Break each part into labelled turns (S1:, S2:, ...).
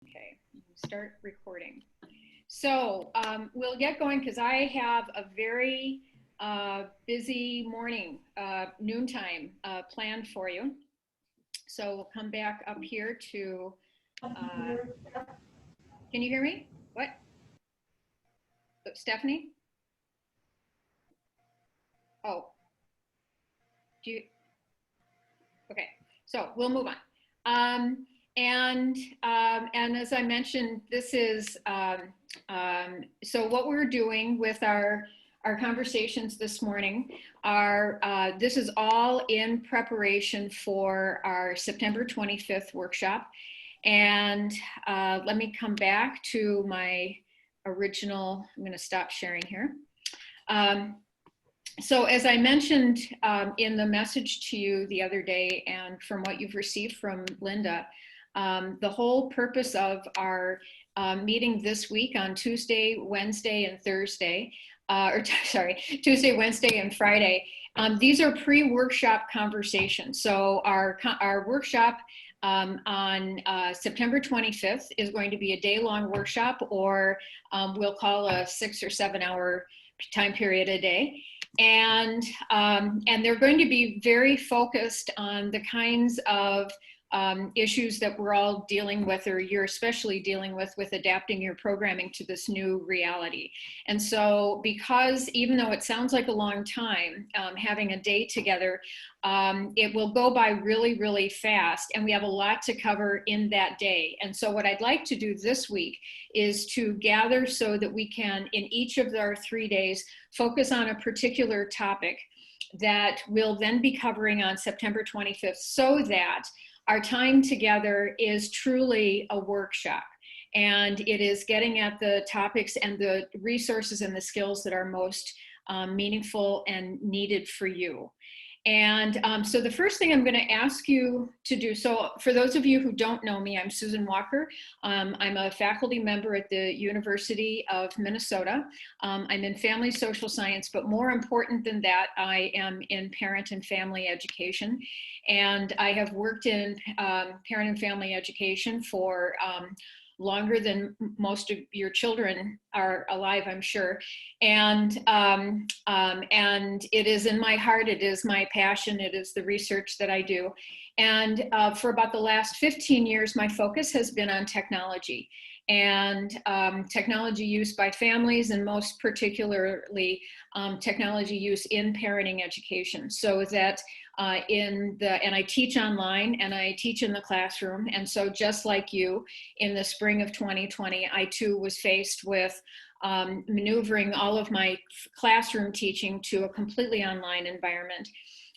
S1: Okay, start recording. So we'll get going because I have a very busy morning, noontime planned for you. So we'll come back up here to, can you hear me? What? Stephanie? Oh, do you? Okay, so we'll move on. And as I mentioned, this is so what we're doing with our conversations this morning are this is all in preparation for our September 25th workshop. And let me come back to my original. I'm going to stop sharing here. So as I mentioned in the message to you the other day, and from what you've received from Linda, the whole purpose of our meeting this week on Tuesday, Wednesday, and Thursday, Tuesday, Wednesday, and Friday, these are pre-workshop conversations. So our workshop on September 25th is going to be a day-long workshop, or we'll call a 6 or 7 hour time period a day. And they're going to be very focused on the kinds of issues that we're all dealing with, or you're especially dealing with adapting your programming to this new reality. And so, because even though it sounds like a long time, having a day together, it will go by really, really fast, and we have a lot to cover in that day. And so what I'd like to do this week is to gather so that we can, in each of our 3 days, focus on a particular topic that we'll then be covering on September 25th, so that our time together is truly a workshop, and it is getting at the topics and the resources and the skills that are most meaningful and needed for you. And so the first thing I'm going to ask you to do, so for those of you who don't know me, I'm Susan Walker. I'm a faculty member at the University of Minnesota. I'm in family social science, but more important than that, I am in parent and family education. And I have worked in parent and family education for longer than most of your children are alive, I'm sure. And it is in my heart, it is my passion, it is the research that I do. And for about the last 15 years, my focus has been on technology and technology use by families, and most particularly technology use in parenting education. So that and I teach online and I teach in the classroom. And so just like you, in the spring of 2020, I too was faced with maneuvering all of my classroom teaching to a completely online environment.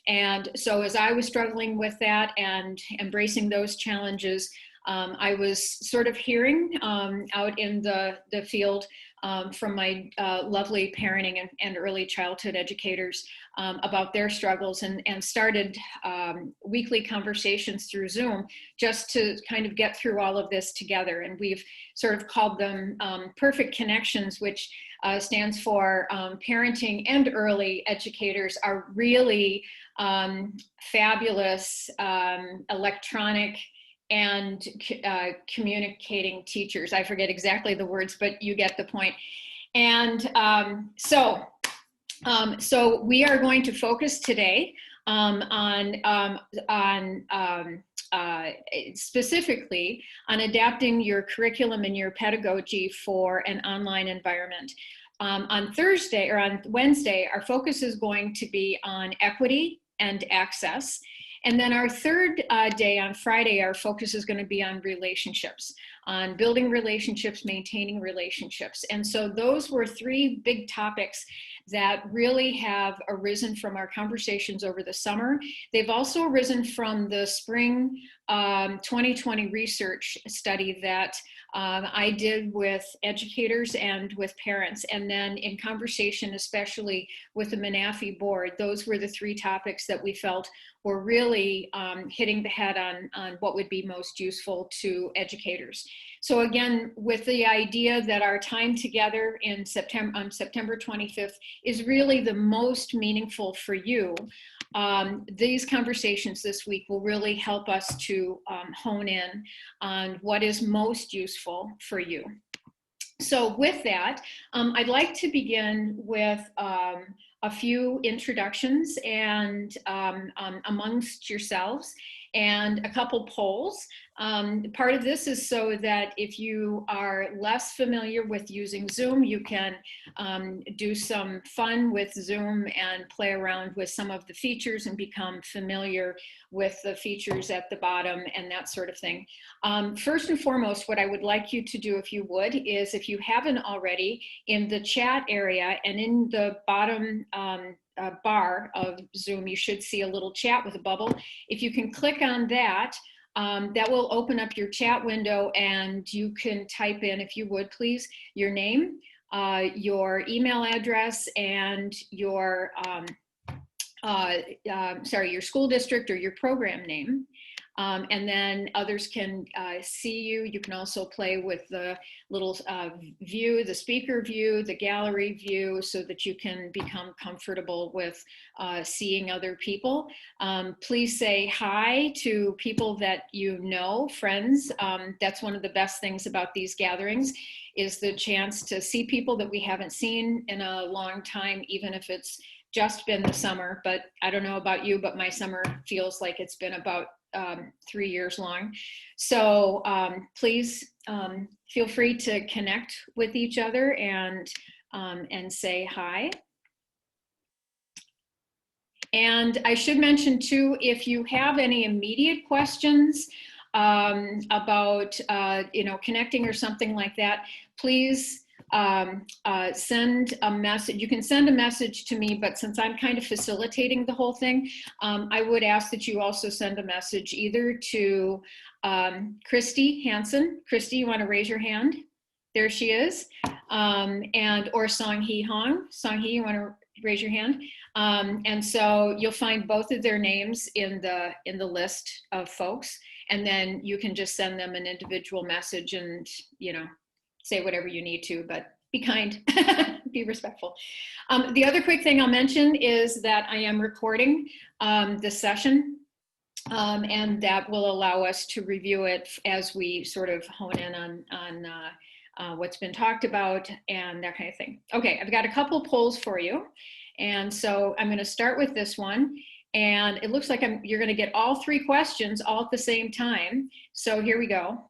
S1: And so as I was struggling with that and embracing those challenges, I was sort of hearing out in the field from my lovely parenting and early childhood educators about their struggles, and started weekly conversations through Zoom just to kind of get through all of this together. And we've sort of called them Perfect Connections, which stands for parenting and early educators are really fabulous electronic and communicating teachers. I forget exactly the words, but you get the point. And so we are going to focus today specifically on adapting your curriculum and your pedagogy for an online environment. On Thursday or on Wednesday, our focus is going to be on equity and access. And then our third day on Friday, our focus is going to be on relationships, on building relationships, maintaining relationships. And so those were 3 big topics that really have arisen from our conversations over the summer. They've also arisen from the spring 2020 research study that I did with educators and with parents, and then in conversation, especially with the MNAFEE board. Those were the 3 topics that we felt were really hitting the head on what would be most useful to educators. So again, with the idea that our time together in September 25th is really the most meaningful for you, these conversations this week will really help us to hone in on what is most useful for you. So with that, I'd like to begin with a few introductions and amongst yourselves, and a couple polls. Part of this is so that if you are less familiar with using Zoom, you can do some fun with Zoom and play around with some of the features and become familiar with the features at the bottom and that sort of thing. First and foremost, what I would like you to do, if you would, is if you haven't already, in the chat area and in the bottom bar of Zoom, you should see a little chat with a bubble. If you can click on that, that will open up your chat window, and you can type in, if you would please, your name, your email address, and your your school district or your program name. And then others can see you. You can also play with the little view, the speaker view, the gallery view, so that you can become comfortable with seeing other people. Please say hi to people that you know, friends. That's one of the best things about these gatherings, is the chance to see people that we haven't seen in a long time, even if it's just been the summer. But I don't know about you, but my summer feels like it's been about 3 years long. So please feel free to connect with each other and say hi. And I should mention too, if you have any immediate questions about connecting or something like that, please send a message. You can send a message to me, but since I'm kind of facilitating the whole thing, I would ask that you also send a message either to Christy Hansen. Christy, you want to raise your hand? There she is. Or Song Hee Hong. Song Hee, you want to raise your hand? And so you'll find both of their names in the list of folks, and then you can just send them an individual message and, say whatever you need to, but be kind, be respectful. The other quick thing I'll mention is that I am recording this session, and that will allow us to review it as we sort of hone in on what's been talked about and that kind of thing. Okay, I've got a couple polls for you. And so I'm gonna start with this one. And it looks like you're gonna get all 3 questions all at the same time. So here we go.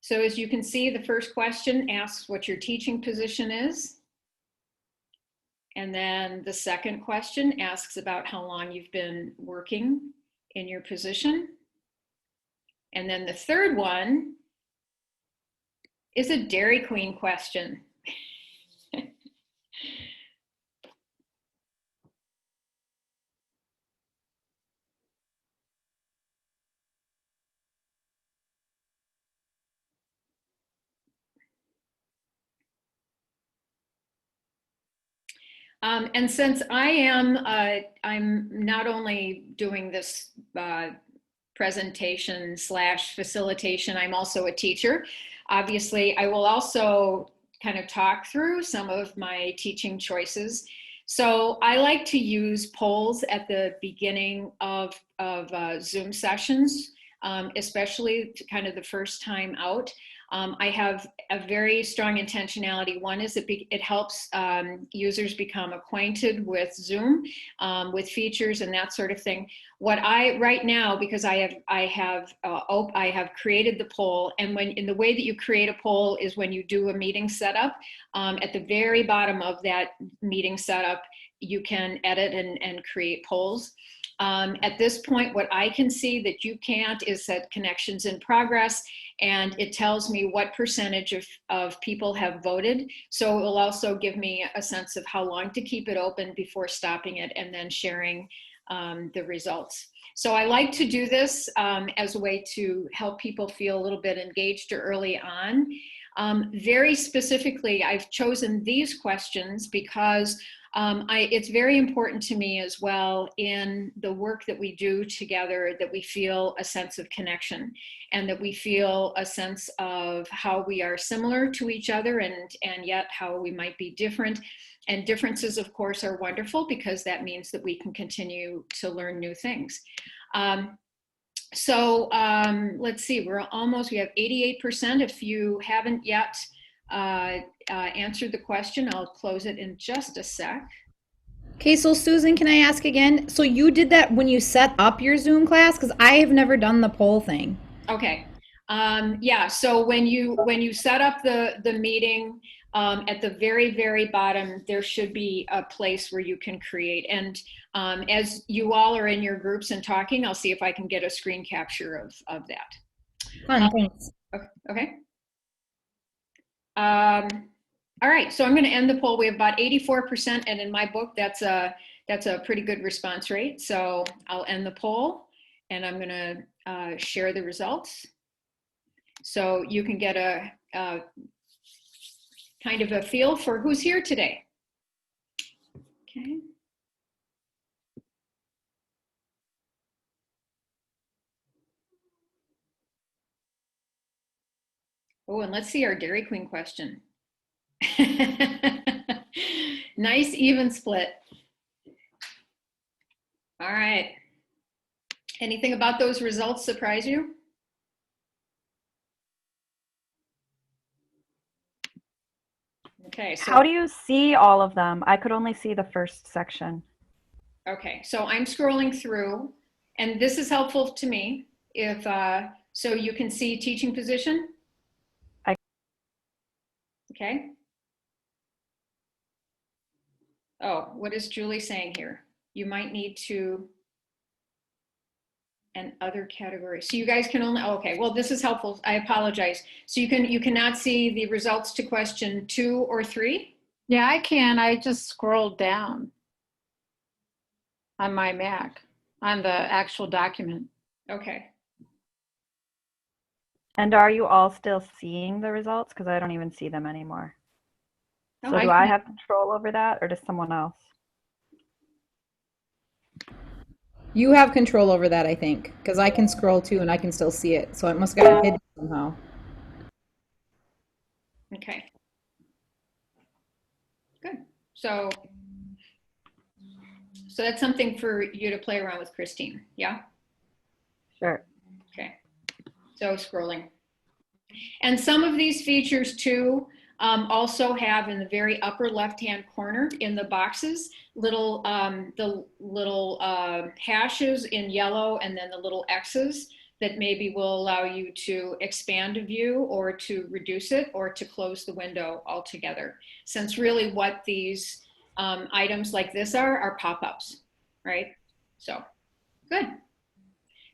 S1: So as you can see, the first question asks what your teaching position is. And then the second question asks about how long you've been working in your position. And then the third one is a Dairy Queen question. And since I'm not only doing this presentation / facilitation, I'm also a teacher. Obviously, I will also kind of talk through some of my teaching choices. So I like to use polls at the beginning of Zoom sessions, especially kind of the first time out. I have a very strong intentionality. One is it helps users become acquainted with Zoom, with features and that sort of thing. What right now, because I have created the poll, and in the way that you create a poll is when you do a meeting setup, at the very bottom of that meeting setup, you can edit and create polls. At this point, what I can see that you can't is set connections in progress, and it tells me what percentage of people have voted. So it will also give me a sense of how long to keep it open before stopping it and then sharing the results. So I like to do this as a way to help people feel a little bit engaged early on. Very specifically, I've chosen these questions because It's very important to me as well in the work that we do together that we feel a sense of connection and that we feel a sense of how we are similar to each other and yet how we might be different. And differences, of course, are wonderful because that means that we can continue to learn new things. Let's see, we have 88%. If you haven't yet answered the question, I'll close it in just a sec.
S2: Okay, so Susan, can I ask again? So you did that when you set up your Zoom class? Because I have never done the poll thing.
S1: Okay. Yeah, so when you set up the meeting, at the very bottom, there should be a place where you can create. And as you all are in your groups and talking, I'll see if I can get a screen capture of that.
S2: Fun, thanks.
S1: Okay. All right, so I'm going to end the poll. We have about 84%, and in my book, that's a pretty good response rate. So I'll end the poll, and I'm going to share the results. So you can get a kind of a feel for who's here today. Okay. Oh, and let's see our Dairy Queen question. Nice even split. All right. Anything about those results surprise you? Okay, so
S3: how do you see all of them? I could only see the first section.
S1: okay, so I'm scrolling through, and this is helpful to me. If so, you can see teaching position. Okay. Oh, what is Julie saying here? You might need to and other categories. So you guys can only, okay, well, this is helpful. I apologize. So you cannot see the results to question 2 or 3?
S4: Yeah, I can. I just scrolled down on my Mac on the actual document.
S1: Okay.
S3: And are you all still seeing the results? Because I don't even see them anymore.
S1: No,
S3: So do I have control over that, or does someone else?
S2: You have control over that, I think, because I can scroll too and I can still see it. So it must get hidden somehow.
S1: Okay. Good. So that's something for you to play around with, Christine. Yeah?
S3: Sure.
S1: Okay. So scrolling. And some of these features too also have in the very upper left-hand corner in the boxes, the little hashes in yellow and then the little X's that maybe will allow you to expand a view or to reduce it or to close the window altogether. Since really what these items like this are pop-ups, right? So, good.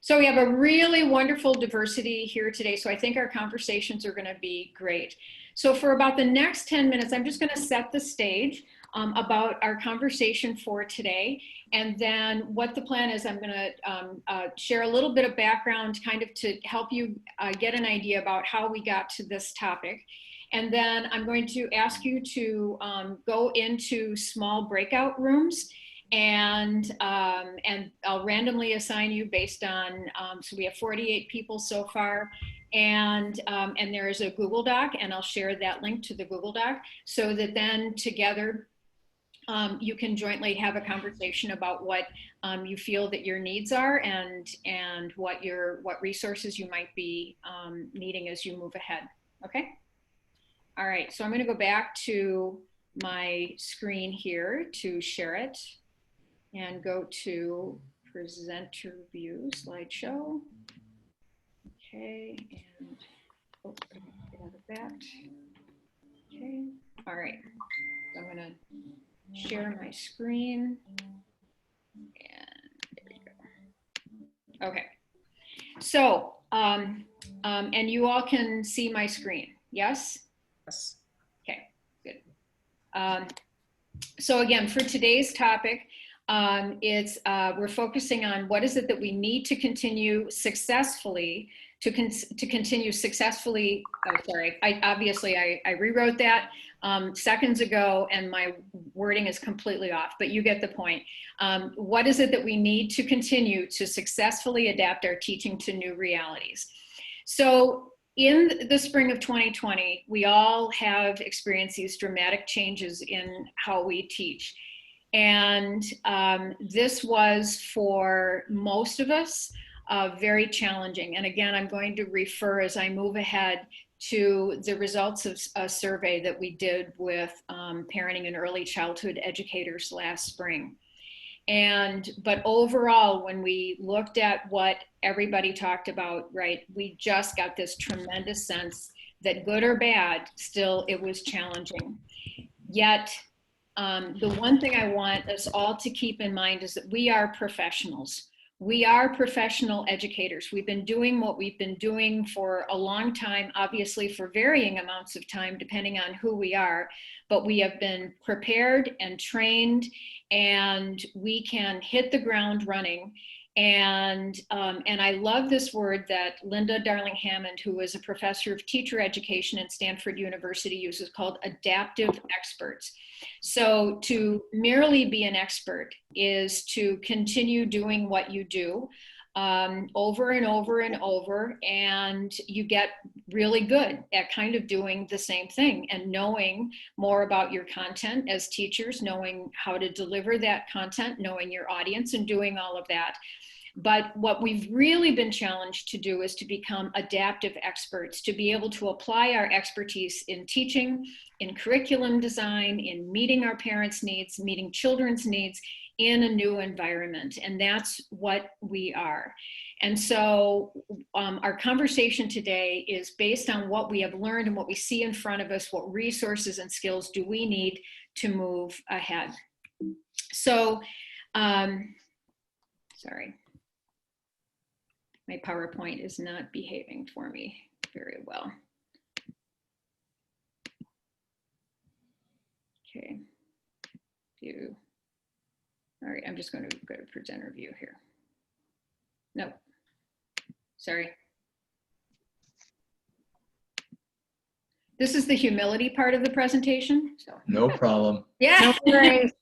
S1: So we have a really wonderful diversity here today. So I think our conversations are going to be great. So for about the next 10 minutes, I'm just going to set the stage about our conversation for today. And then what the plan is, I'm going to share a little bit of background kind of to help you get an idea about how we got to this topic. And then I'm going to ask you to go into small breakout rooms and I'll randomly assign you based on, so we have 48 people so far, and there is a Google Doc, and I'll share that link to the Google Doc so that then together you can jointly have a conversation about what you feel that your needs are and what resources you might be needing as you move ahead. Okay. All right. So I'm going to go back to my screen here to share it and go to presenter view slideshow. Okay. And oh, get out of that. Okay. All right. So I'm going to share my screen, and there we go. Okay, so and you all can see my screen, yes?
S2: Yes.
S1: Okay, good. So again, for today's topic, we're focusing on what is it that we need to continue successfully to continue successfully, oh, sorry, I rewrote that seconds ago and my wording is completely off, but you get the point. What is it that we need to continue to successfully adapt our teaching to new realities? So in the spring of 2020, we all have experienced these dramatic changes in how we teach. And this was, for most of us, very challenging. And again, I'm going to refer as I move ahead to the results of a survey that we did with parenting and early childhood educators last spring. But overall, when we looked at what everybody talked about, right, we just got this tremendous sense that good or bad, still it was challenging. Yet, the one thing I want us all to keep in mind is that we are professionals. We are professional educators. We've been doing what we've been doing for a long time, obviously for varying amounts of time, depending on who we are, but we have been prepared and trained, and we can hit the ground running. And I love this word that Linda Darling-Hammond, who is a professor of teacher education at Stanford University, uses, called adaptive experts. So to merely be an expert is to continue doing what you do over and over and over, and you get really good at kind of doing the same thing and knowing more about your content as teachers, knowing how to deliver that content, knowing your audience, and doing all of that. But what we've really been challenged to do is to become adaptive experts, to be able to apply our expertise in teaching, in curriculum design, in meeting our parents' needs, meeting children's needs in a new environment. And that's what we are. And so our conversation today is based on what we have learned and what we see in front of us. What resources and skills do we need to move ahead? So, sorry. My PowerPoint is not behaving for me very well. Okay, view. All right, I'm just going to go to presenter view here. No, sorry. This is the humility part of the presentation. So.
S5: No problem.
S1: Yeah.
S4: No worries.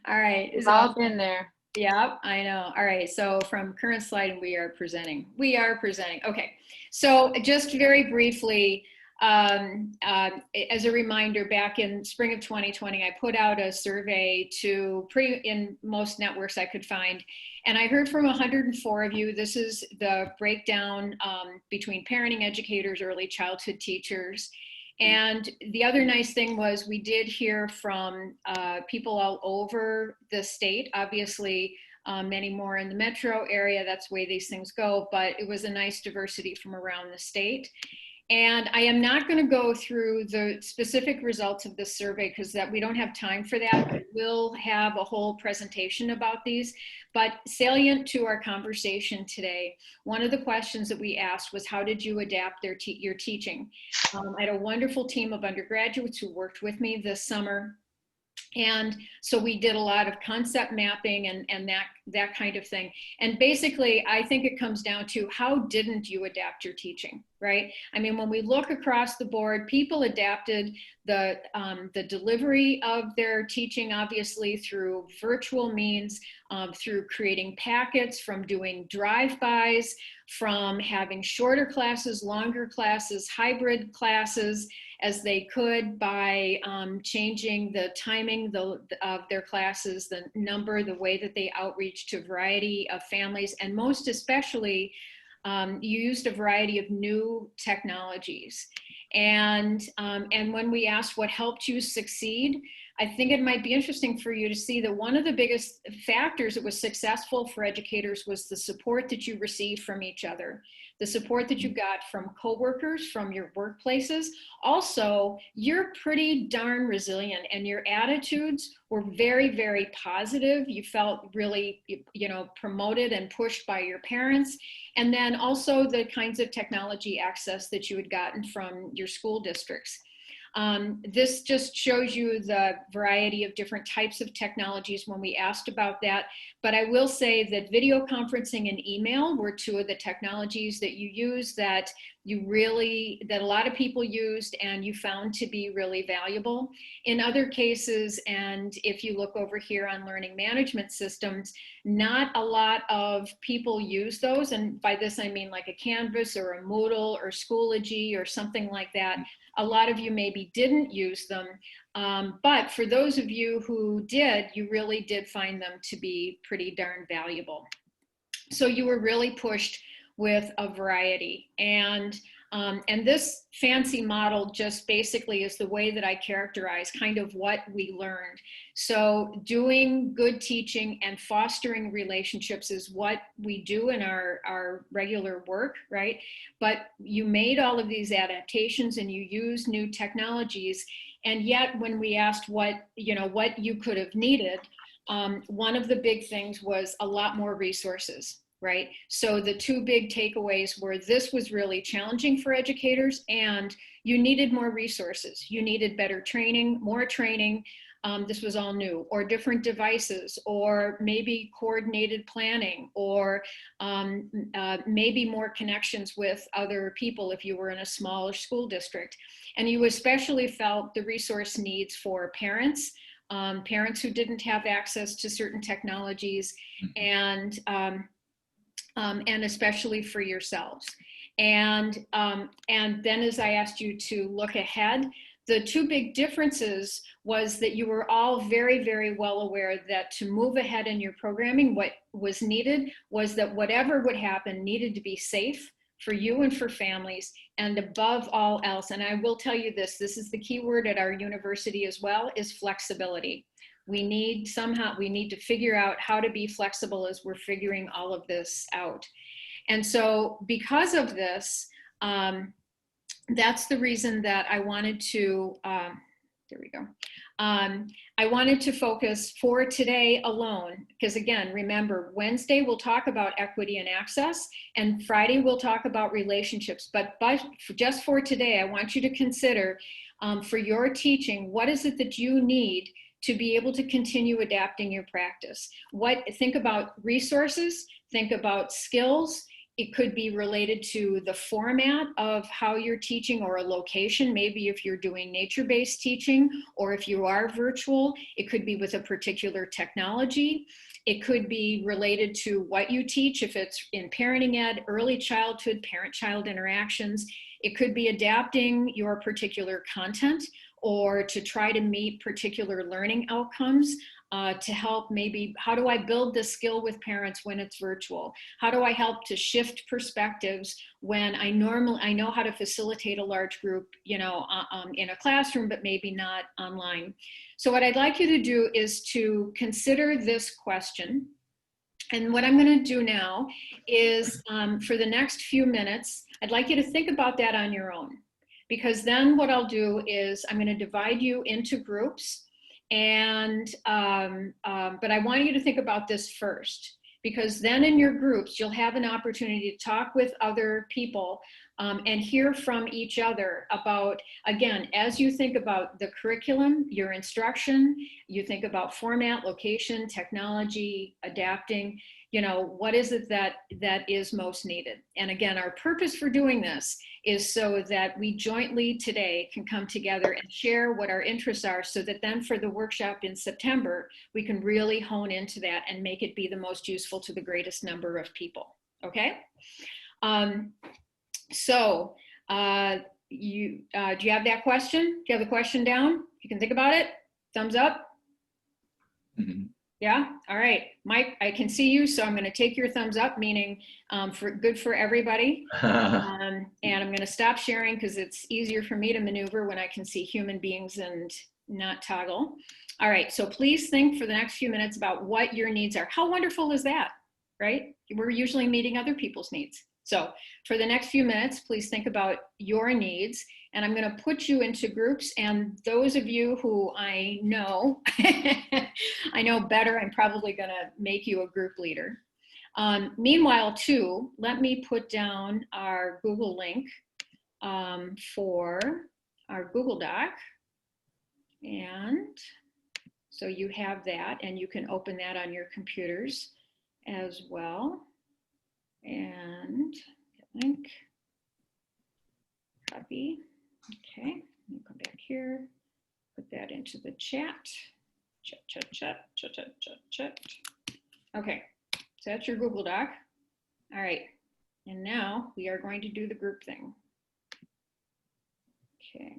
S1: All right.
S4: We've all been there.
S1: Yeah, I know. All right. So from current slide, we are presenting. We are presenting. Okay. So just very briefly, as a reminder, back in spring of 2020, I put out a survey to in most networks I could find. And I heard from 104 of you. This is the breakdown between parenting educators, early childhood teachers. And the other nice thing was we did hear from people all over the state, obviously many more in the metro area. That's the way these things go, but it was a nice diversity from around the state. And I am not going to go through the specific results of this survey because we don't have time for that. We'll have a whole presentation about these. But salient to our conversation today, one of the questions that we asked was, how did you adapt your teaching? I had a wonderful team of undergraduates who worked with me this summer. And so we did a lot of concept mapping and that kind of thing. And basically, I think it comes down to, how didn't you adapt your teaching, right? I mean, when we look across the board, people adapted the delivery of their teaching, obviously through virtual means, through creating packets, from doing drive-bys, from having shorter classes, longer classes, hybrid classes, as they could, by changing the timing of their classes, the number, the way that they outreach to a variety of families, and most especially, you used a variety of new technologies. And when we asked what helped you succeed, I think it might be interesting for you to see that one of the biggest factors that was successful for educators was the support that you received from each other, the support that you got from coworkers, from your workplaces. Also, you're pretty darn resilient, and your attitudes were very, very positive. You felt really, promoted and pushed by your parents. And then also the kinds of technology access that you had gotten from your school districts. This just shows you the variety of different types of technologies when we asked about that. But I will say that video conferencing and email were two of the technologies that you use that that a lot of people used and you found to be really valuable. In other cases, and if you look over here on learning management systems, not a lot of people use those. And by this, I mean like a Canvas or a Moodle or Schoology or something like that. A lot of you maybe didn't use them. But for those of you who did, you really did find them to be pretty darn valuable. So you were really pushed with a variety. And this fancy model just basically is the way that I characterize kind of what we learned. So doing good teaching and fostering relationships is what we do in our regular work, right? But you made all of these adaptations and you use new technologies. And yet when we asked what you could have needed, one of the big things was a lot more resources. Right? So the two big takeaways were this was really challenging for educators and you needed more resources. You needed better training, more training. This was all new, or different devices, or maybe coordinated planning, or maybe more connections with other people if you were in a smaller school district. And you especially felt the resource needs for parents, parents who didn't have access to certain technologies, and especially for yourselves. And then as I asked you to look ahead, the two big differences was that you were all very, very well aware that to move ahead in your programming, what was needed was that whatever would happen needed to be safe for you and for families, and above all else, and I will tell you this is the key word at our university as well, is flexibility. We need to figure out how to be flexible as we're figuring all of this out. And so because of this, that's the reason that I wanted to, there we go. I wanted to focus for today alone, because again, remember, Wednesday we'll talk about equity and access, and Friday we'll talk about relationships. But just for today, I want you to consider for your teaching, what is it that you need to be able to continue adapting your practice? Think about resources, think about skills. It could be related to the format of how you're teaching, or a location. Maybe if you're doing nature-based teaching, or if you are virtual, it could be with a particular technology. It could be related to what you teach, if it's in parenting ed, early childhood, parent-child interactions. It could be adapting your particular content, or to try to meet particular learning outcomes, to help maybe, how do I build this skill with parents when it's virtual? How do I help to shift perspectives when I know how to facilitate a large group, in a classroom, but maybe not online? So what I'd like you to do is to consider this question. And what I'm going to do now is, for the next few minutes, I'd like you to think about that on your own. Because then what I'll do is I'm going to divide you into groups, and but I want you to think about this first, because then in your groups you'll have an opportunity to talk with other people and hear from each other about, again, as you think about the curriculum, your instruction, you think about format, location, technology, adapting, what is it that is most needed? And again, our purpose for doing this is so that we jointly today can come together and share what our interests are, so that then for the workshop in September, we can really hone into that and make it be the most useful to the greatest number of people, okay? Do you have that question? Do you have the question down? You can think about it? Thumbs up? Mm-hmm. Yeah, all right. Mike, I can see you, so I'm going to take your thumbs up, meaning good for everybody. And I'm going to stop sharing because it's easier for me to maneuver when I can see human beings and not toggle. All right, so please think for the next few minutes about what your needs are. How wonderful is that, right? We're usually meeting other people's needs. So for the next few minutes, please think about your needs, and I'm going to put you into groups. And those of you who I know, I know better, I'm probably going to make you a group leader. Meanwhile, too, let me put down our Google link for our Google Doc. And so you have that, and you can open that on your computers as well. And link, copy. Okay, you come back here, put that into the chat. Chat. Okay, so that's your Google Doc. All right, and now we are going to do the group thing. Okay,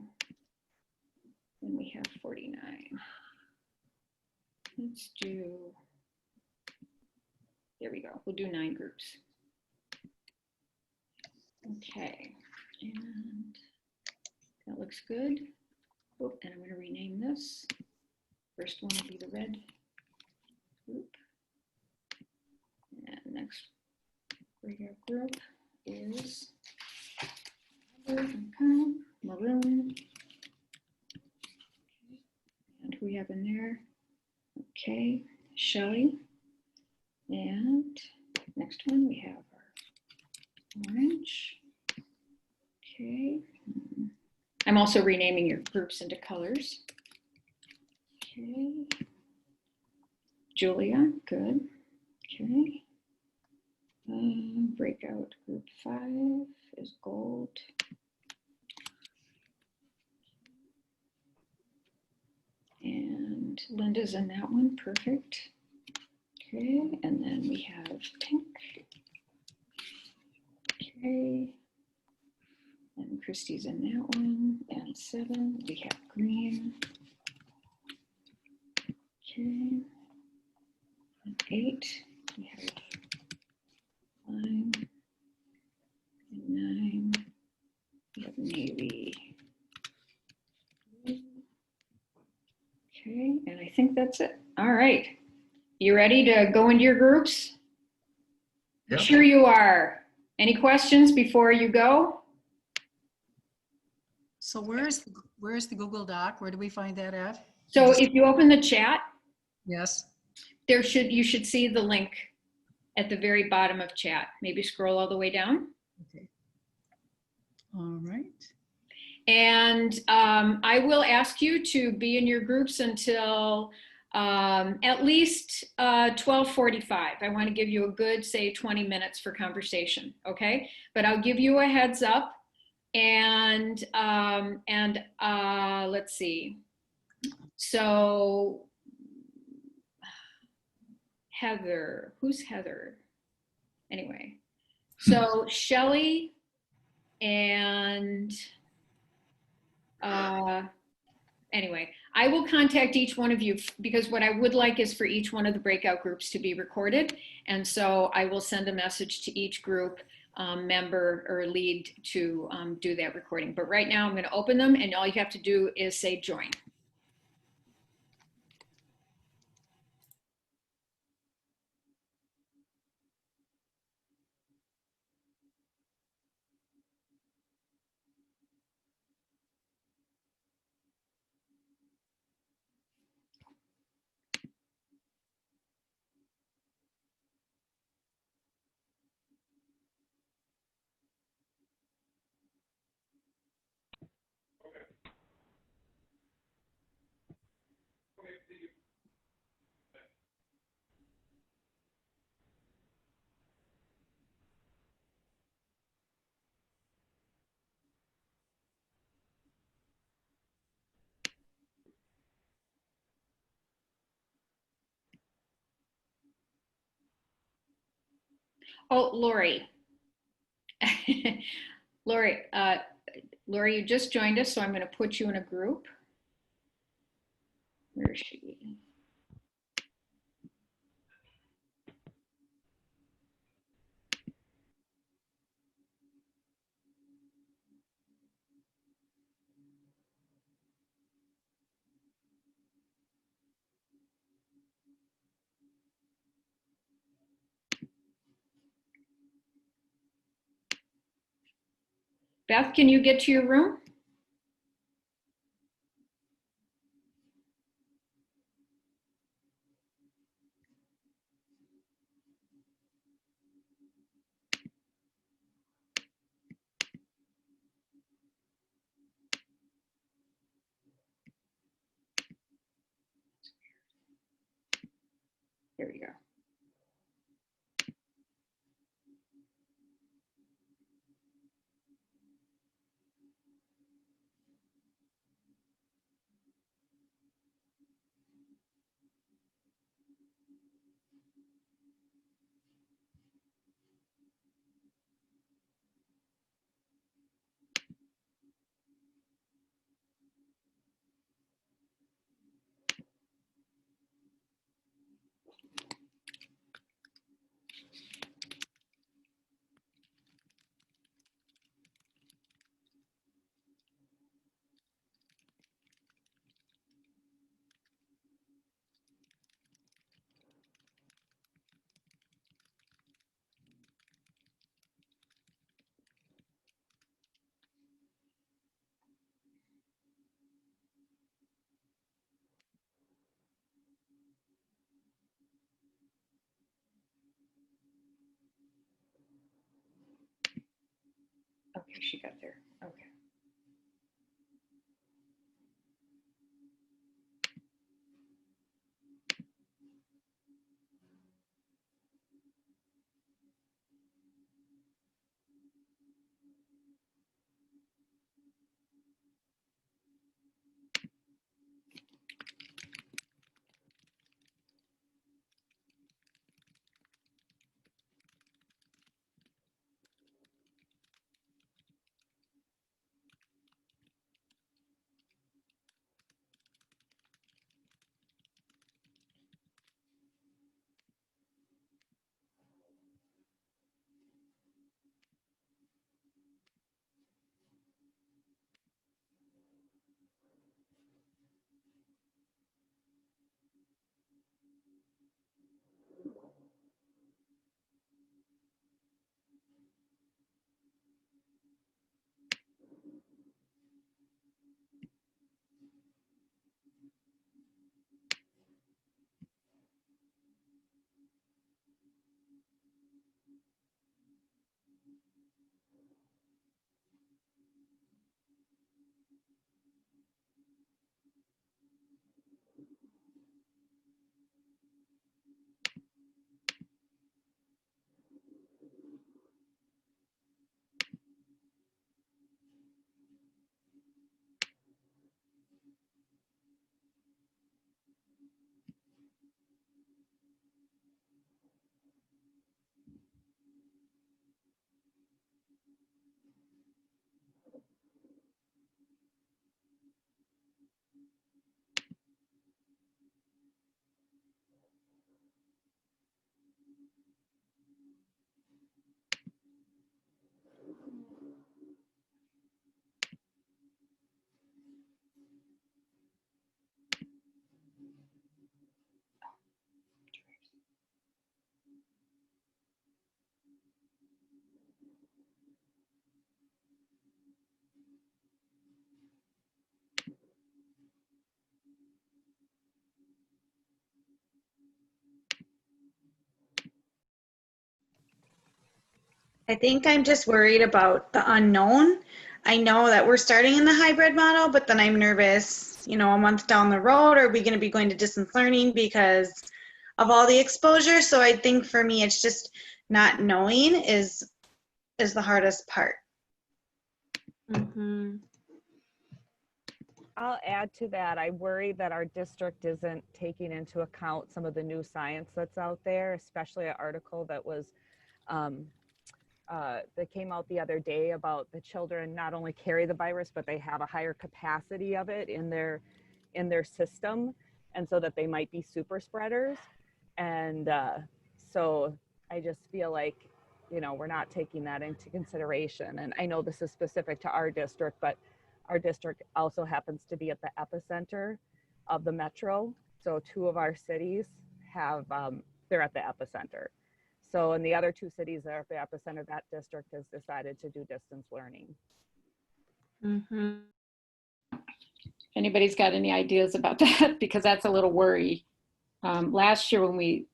S1: and we have 49. Let's do, there we go, we'll do 9 groups. Okay, and that looks good. Oh, and I'm going to rename this. First one will be the red group. And next breakout group is maroon. And who we have in there? Okay, Shelly. And next one we have our orange. Okay. I'm also renaming your groups into colors. Okay. Julia, good. Okay. Breakout group 5 is gold. And Linda's in that one, perfect. Okay, and then we have pink. Okay. And Christy's in that one. And 7, we have green. Okay. And 8, we have lime. And 9, we have navy. Okay, and I think that's it. All right. You ready to go into your groups?
S5: Yep.
S1: Sure you are. Any questions before you go?
S6: So where's the Google Doc? Where do we find that at?
S1: So if you open the chat,
S6: Yes.
S1: you should see the link at the very bottom of chat. Maybe scroll all the way down.
S6: Okay. All right.
S1: And I will ask you to be in your groups until at least 12:45. I want to give you a good, say, 20 minutes for conversation, okay? But I'll give you a heads up. And let's see. So Heather, who's Heather? Anyway, so Shelly and anyway, I will contact each one of you because what I would like is for each one of the breakout groups to be recorded. And so I will send a message to each group member or lead to do that recording. But right now I'm going to open them, and all you have to do is say join. Oh, Lori. Lori, you just joined us, so I'm going to put you in a group. Where is she? Beth, can you get to your room? Here we go. Okay, she got there. Okay.
S5: I think I'm just worried about the unknown. I know that we're starting in the hybrid model, but then I'm nervous, a month down the road, are we going to be going to distance learning because of all the exposure? So I think for me, it's just not knowing is the hardest part.
S7: Mm-hmm. I'll add to that. I worry that our district isn't taking into account some of the new science that's out there, especially an article that was that came out the other day about the children not only carry the virus, but they have a higher capacity of it in their system, and so that they might be super spreaders. And so I just feel like, we're not taking that into consideration. And I know this is specific to our district, but our district also happens to be at the epicenter of the metro. So 2 of our cities have, they're at the epicenter. So in the other 2 cities that are at the epicenter, that district has decided to do distance learning.
S5: Mm-hmm.
S4: Anybody's got any ideas about that? Because that's a little worry. Last year when we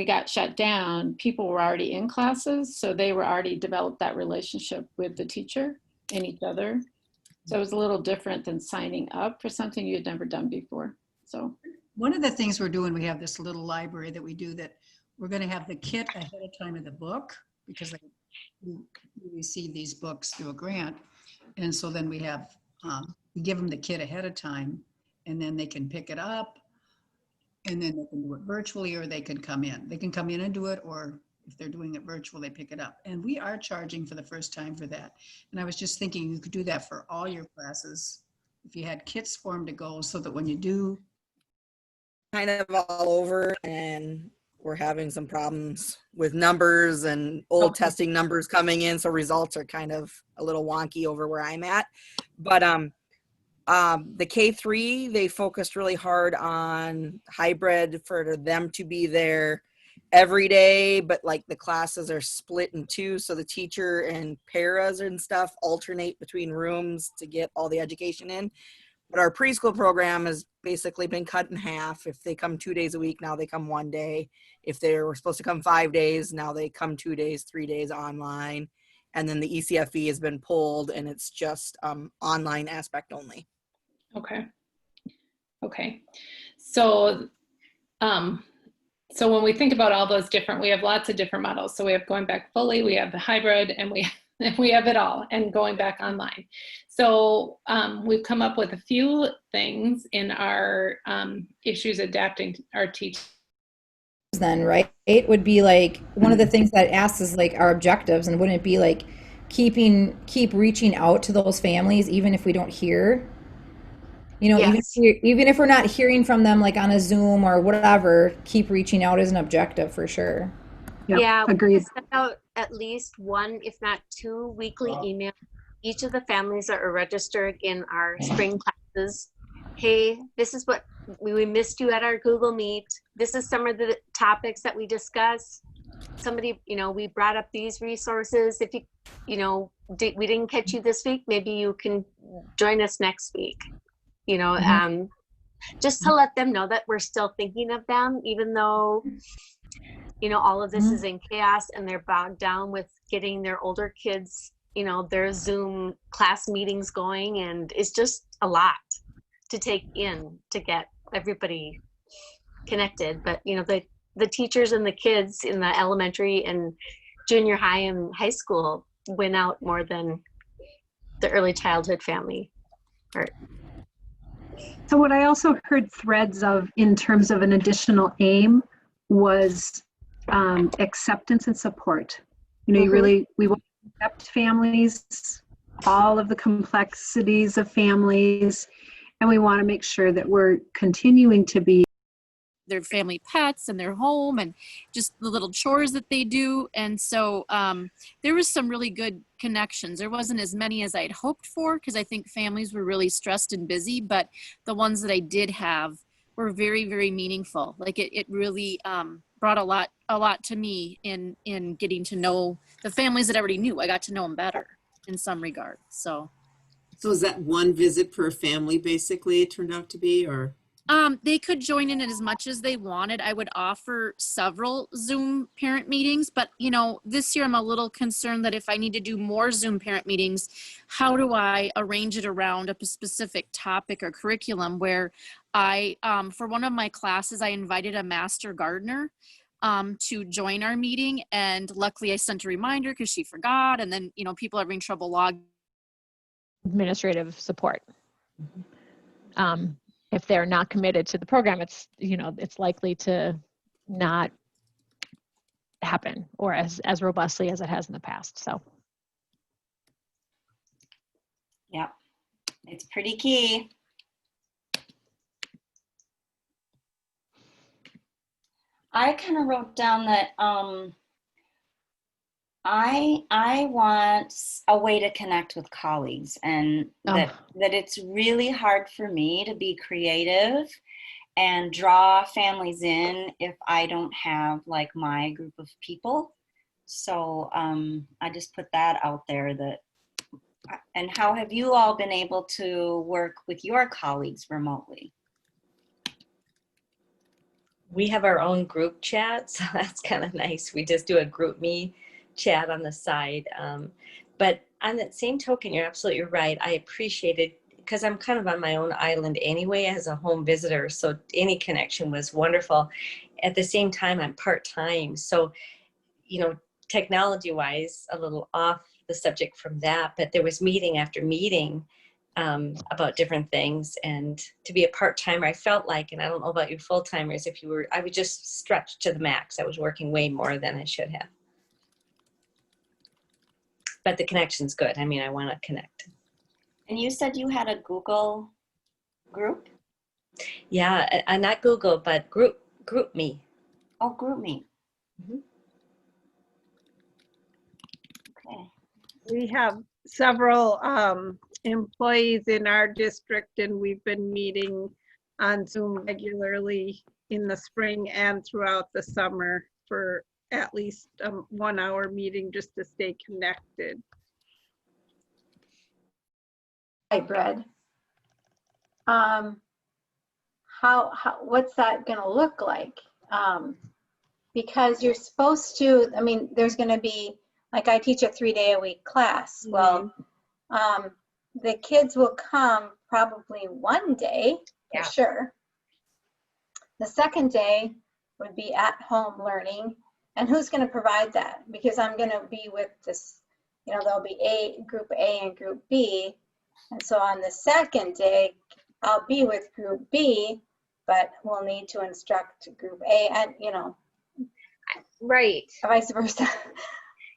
S4: got shut down, people were already in classes, so they were already developed that relationship with the teacher and each other. So it was a little different than signing up for something you had never done before. So
S6: One of the things we're doing, we have this little library that we do that we're going to have the kit ahead of time of the book because we receive these books through a grant. And so then we give them the kit ahead of time and then they can pick it up and then they can do it virtually or they can come in. They can come in and do it, or if they're doing it virtual, they pick it up. And we are charging for the first time for that. And I was just thinking you could do that for all your classes if you had kits for them to go so that when you do
S8: kind of all over, and we're having some problems with numbers and old testing numbers coming in, so results are kind of a little wonky over where I'm at. But the K3, they focused really hard on hybrid for them to be there every day, but like the classes are split in two, so the teacher and paras and stuff alternate between rooms to get all the education in. But our preschool program has basically been cut in half. If they come 2 days a week, now they come 1 day. If they were supposed to come 5 days, now they come 2 days, 3 days online. And then the ECFE has been pulled and it's just online aspect only.
S9: Okay. Okay. So, so when we think about all those different, we have lots of different models. So we have going back fully, we have the hybrid, and we have it all, and going back online. So we've come up with a few things in our issues adapting our teaching.
S2: Then, right? It would be like one of the things that asks is like our objectives, and wouldn't it be like keep reaching out to those families even if we don't hear? You know,
S5: Yes.
S2: even if we're not hearing from them like on a Zoom or whatever, keep reaching out as an objective for sure.
S6: Yep,
S10: Yeah, we
S6: agreed.
S10: send out at least one, if not two, weekly emails. Each of the families that are registered in our spring classes. Hey, this is what we missed you at our Google Meet. This is some of the topics that we discussed. Somebody, you know, we brought up these resources. If we didn't catch you this week, maybe you can join us next week. You know, just to let them know that we're still thinking of them, even though, you know, all of this is in chaos and they're bogged down with getting their older kids, you know, their Zoom class meetings going. And it's just a lot to take in to get everybody connected. But, you know, the teachers and the kids in the elementary and junior high and high school win out more than the early childhood family.
S11: So what I also heard threads of in terms of an additional aim was acceptance and support. You know, we want to accept families, all of the complexities of families, and we want to make sure that we're continuing to be
S12: their family pets and their home and just the little chores that they do. And so there was some really good connections. There wasn't as many as I'd hoped for because I think families were really stressed and busy, but the ones that I did have were very, very meaningful. Like it really brought a lot to me in getting to know the families that I already knew. I got to know them better in some regard. So
S13: is that one visit per family basically it turned out to be, or?
S12: They could join in as much as they wanted. I would offer several Zoom parent meetings, but you know, this year I'm a little concerned that if I need to do more Zoom parent meetings, how do I arrange it around a specific topic or curriculum where I, for one of my classes, I invited a master gardener to join our meeting. And luckily I sent a reminder because she forgot. And then, you know, people are having trouble logging.
S14: Administrative support. If they're not committed to the program, it's, you know, it's likely to not happen or as robustly as it has in the past. So.
S15: Yeah, it's pretty key. I kind of wrote down that I want a way to connect with colleagues, and that it's really hard for me to be creative and draw families in if I don't have like my group of people. So I just put that out there. And how have you all been able to work with your colleagues remotely?
S16: We have our own group chat, so that's kind of nice. We just do a group me chat on the side. But on that same token, you're absolutely right. I appreciated because I'm kind of on my own island anyway as a home visitor, so any connection was wonderful. At the same time, I'm part-time, so technology wise, a little off the subject from that, but there was meeting after meeting about different things. And to be a part-timer, I felt like, and I don't know about you full-timers, I was just stretched to the max. I was working way more than I should have. But the connection's good. I mean, I want to connect.
S15: And you said you had a Google group?
S16: Yeah, not Google, but Group Me.
S15: Oh, Group Me.
S16: Mm-hmm.
S15: Okay.
S4: We have several employees in our district, and we've been meeting on Zoom regularly in the spring and throughout the summer for at least a 1 hour meeting just to stay connected.
S17: Hybrid. What's that going to look like? Because you're supposed to, I mean, there's going to be, like I teach a 3-day-a-week class. Well, the kids will come probably one day for sure. The second day would be at home learning. And who's going to provide that? Because I'm going to be with this, there'll be group A and group B. And so on the second day, I'll be with group B, but we'll need to instruct group A and,
S18: right.
S17: Vice versa.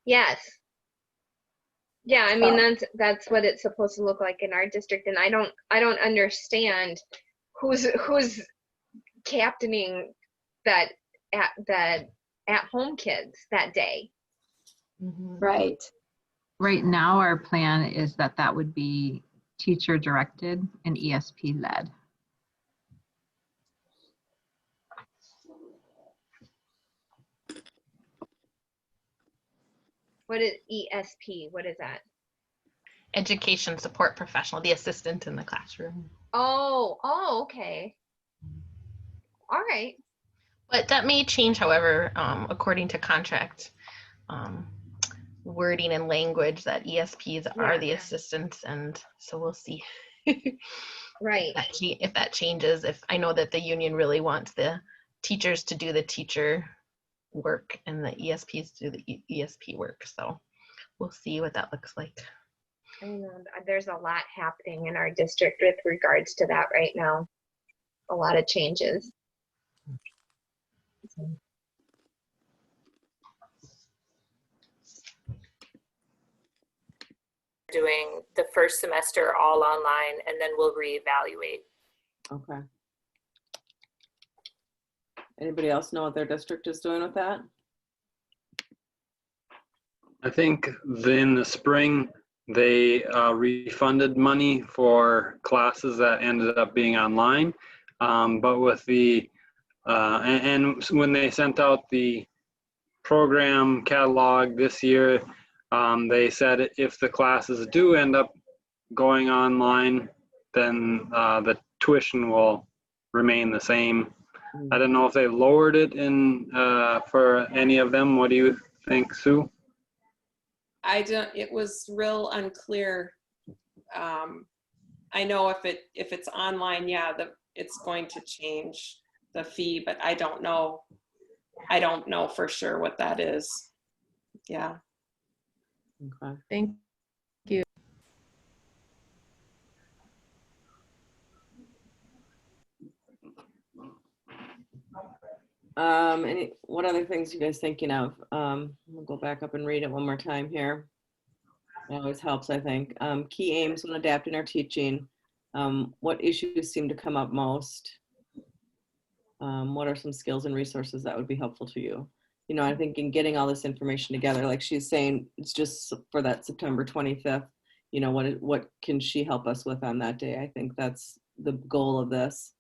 S18: Yes. Yeah, I mean, that's what it's supposed to look like in our district. And I don't understand who's captaining that at home kids that day.
S17: Right.
S19: Right now, our plan is that would be teacher directed and ESP led.
S18: What is ESP? What is that?
S20: Education support professional, the assistant in the classroom.
S18: Oh, okay. All right.
S20: But that may change, however, according to contract wording and language, that ESPs are the assistants, and so we'll see.
S18: Right.
S20: If that changes, if I know that the union really wants the teachers to do the teacher work and the ESPs to do the ESP work, so we'll see what that looks like.
S18: I know there's a lot happening in our district with regards to that right now. A lot of changes.
S21: Doing the first semester all online, and then we'll reevaluate.
S22: Okay. Anybody else know what their district is doing with that?
S23: I think in the spring, they refunded money for classes that ended up being online. But with the, and when they sent out the program catalog this year, they said if the classes do end up going online, then the tuition will remain the same. I don't know if they lowered it in for any of them. What do you think, Sue?
S24: It was real unclear. I know if it's online, it's going to change the fee, but I don't know for sure what that is. Yeah.
S22: Okay.
S19: Thank you.
S22: What other things you guys thinking of? We'll go back up and read it one more time here. It always helps, I think. Key aims when adapting our teaching. What issues seem to come up most? What are some skills and resources that would be helpful to you? I think in getting all this information together, like she's saying, it's just for that September 25th, what can she help us with on that day? I think that's the goal of this.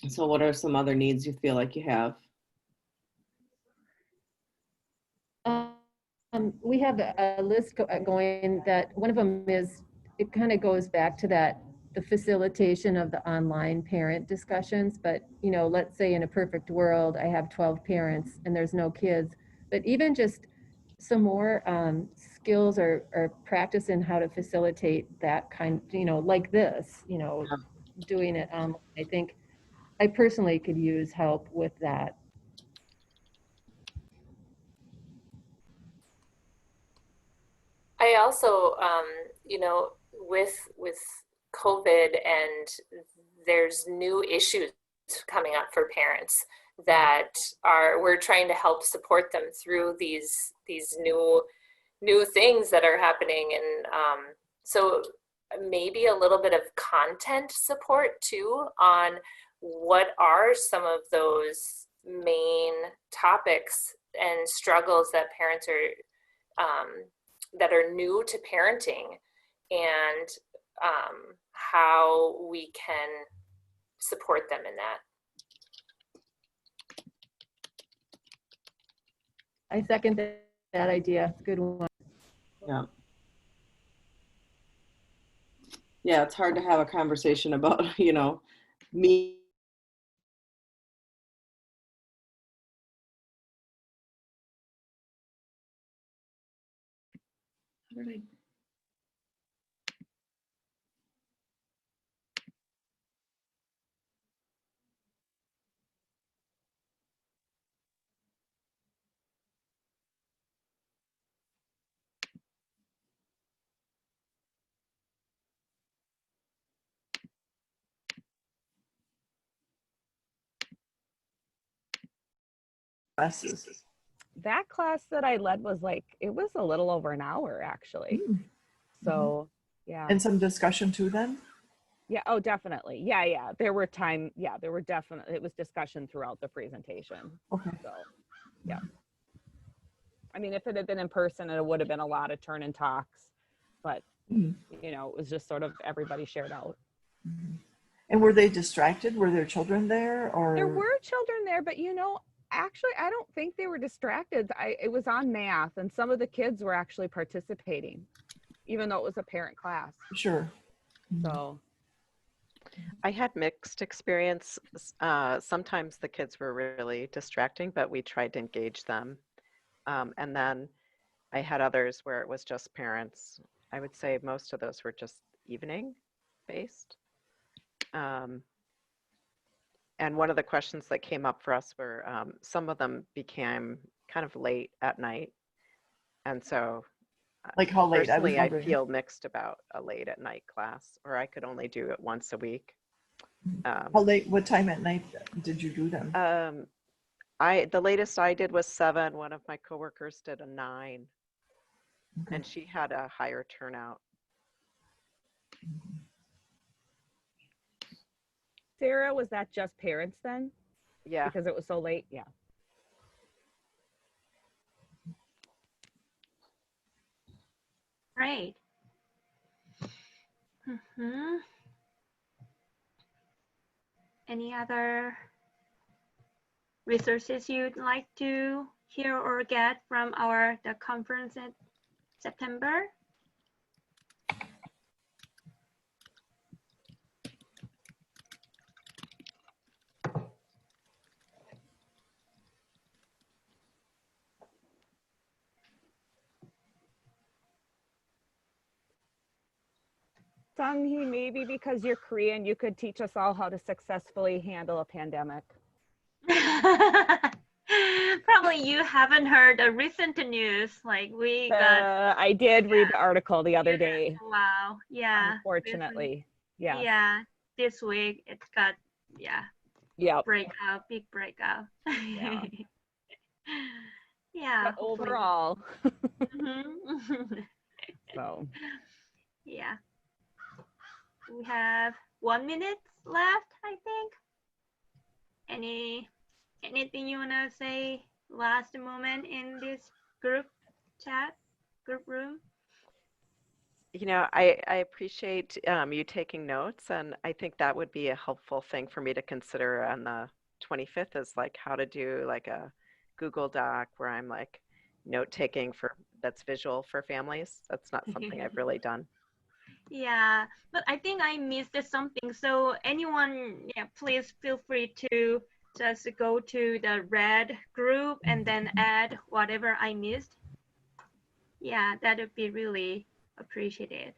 S22: So what are some other needs you feel like you have?
S3: We have a list going that one of them is, it kind of goes back to the facilitation of the online parent discussions. But, let's say in a perfect world, I have 12 parents and there's no kids. But even just some more skills or practice in how to facilitate that kind, like this, doing it. I think I personally could use help with that.
S21: I also, with COVID and there's new issues coming up for parents that we're trying to help support them through these new things that are happening, and so maybe a little bit of content support too on what are some of those main topics and struggles that parents that are new to parenting, and how we can support them in that.
S3: I second that idea. It's a good one.
S22: Yeah. Yeah, it's hard to have a conversation about, me. How did I? Classes.
S1: That class that I led was it was a little over an hour actually. So yeah.
S7: And some discussion too then?
S1: Yeah, oh, definitely. Yeah. There were definitely, it was discussion throughout the presentation.
S7: Okay.
S1: So, yeah. I mean, if it had been in person, it would have been a lot of turn and talks, but it was just sort of everybody shared out.
S7: And were they distracted? Were there children there or?
S1: There were children there, but actually, I don't think they were distracted. It was on math, and some of the kids were actually participating, even though it was a parent class.
S7: Sure.
S1: So.
S8: I had mixed experience. Sometimes the kids were really distracting, but we tried to engage them. And then I had others where it was just parents. I would say most of those were just evening based. And one of the questions that came up for us were some of them became kind of late at night. And so
S7: like how late?
S8: Personally, I feel mixed about a late at night class, or I could only do it once a week.
S7: How late? What time at night did you do them?
S8: The latest I did was 7. One of my coworkers did a 9, and she had a higher turnout.
S1: Sarah, was that just parents then?
S8: Yeah.
S1: Because it was so late? Yeah.
S9: Great. Any other resources you'd like to hear or get from the conference in September?
S1: Sung-hee, maybe because you're Korean, you could teach us all how to successfully handle a pandemic.
S9: Probably you haven't heard the recent news. Like we got.
S1: I did read the article the other day.
S9: Wow. Yeah.
S1: Unfortunately. Yeah.
S9: Yeah. This week it got
S1: Yep.
S9: breakout, big breakout.
S1: Yeah.
S9: Yeah.
S1: But overall.
S9: So. Yeah. We have 1 minute left, I think. Anything you wanna say last moment in this group room?
S8: I appreciate you taking notes, and I think that would be a helpful thing for me to consider on the 25th is like how to do like a Google Doc where I'm like note taking that's visual for families. That's not something I've really done.
S9: Yeah, but I think I missed something. So anyone, please feel free to just go to the red group and then add whatever I missed. Yeah, that would be really appreciated.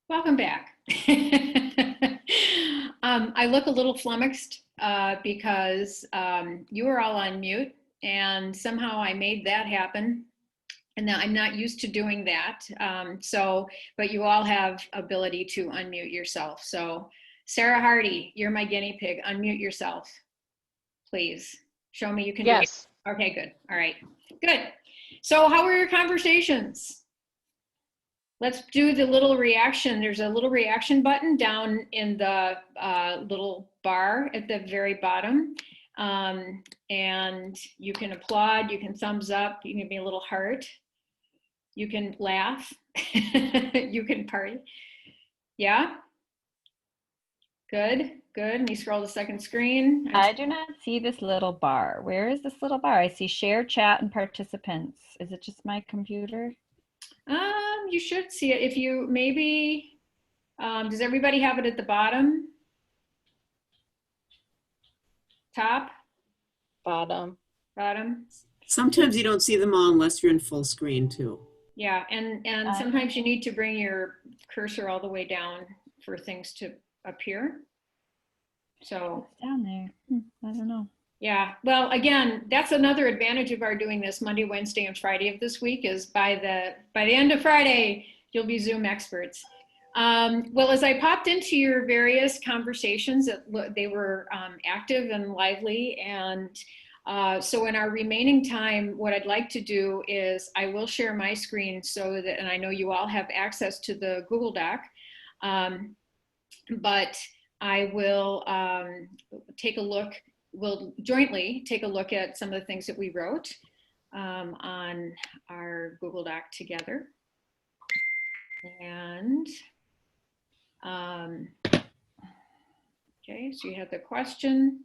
S2: Welcome back. I look a little flummoxed because you were all on mute and somehow I made that happen. And now I'm not used to doing that. But you all have ability to unmute yourself. So Sarah Hardy, you're my guinea pig. Unmute yourself, please. Show me you can do it.
S14: Yes.
S2: Okay, good. All right, good. So how were your conversations? Let's do the little reaction. There's a little reaction button down in the little bar at the very bottom. And you can applaud, you can thumbs up, you can give me a little heart. You can laugh, you can party. Yeah? Good, good. Let me scroll to the second screen.
S5: I do not see this little bar. Where is this little bar? I see share, chat, and participants. Is it just my computer?
S2: You should see it. If you maybe, does everybody have it at the bottom? Top?
S8: Bottom.
S2: Bottom?
S13: Sometimes you don't see them all unless you're in full screen too.
S2: Yeah, and sometimes you need to bring your cursor all the way down for things to appear. So
S5: it's down there. I don't know.
S2: Yeah, well, again, that's another advantage of our doing this Monday, Wednesday, and Friday of this week is by the end of Friday, you'll be Zoom experts. Well, as I popped into your various conversations, they were active and lively. And so in our remaining time, what I'd like to do is I will share my screen so that, and I know you all have access to the Google Doc, but I will take a look. We'll jointly take a look at some of the things that we wrote on our Google Doc together. And okay, so you had the question.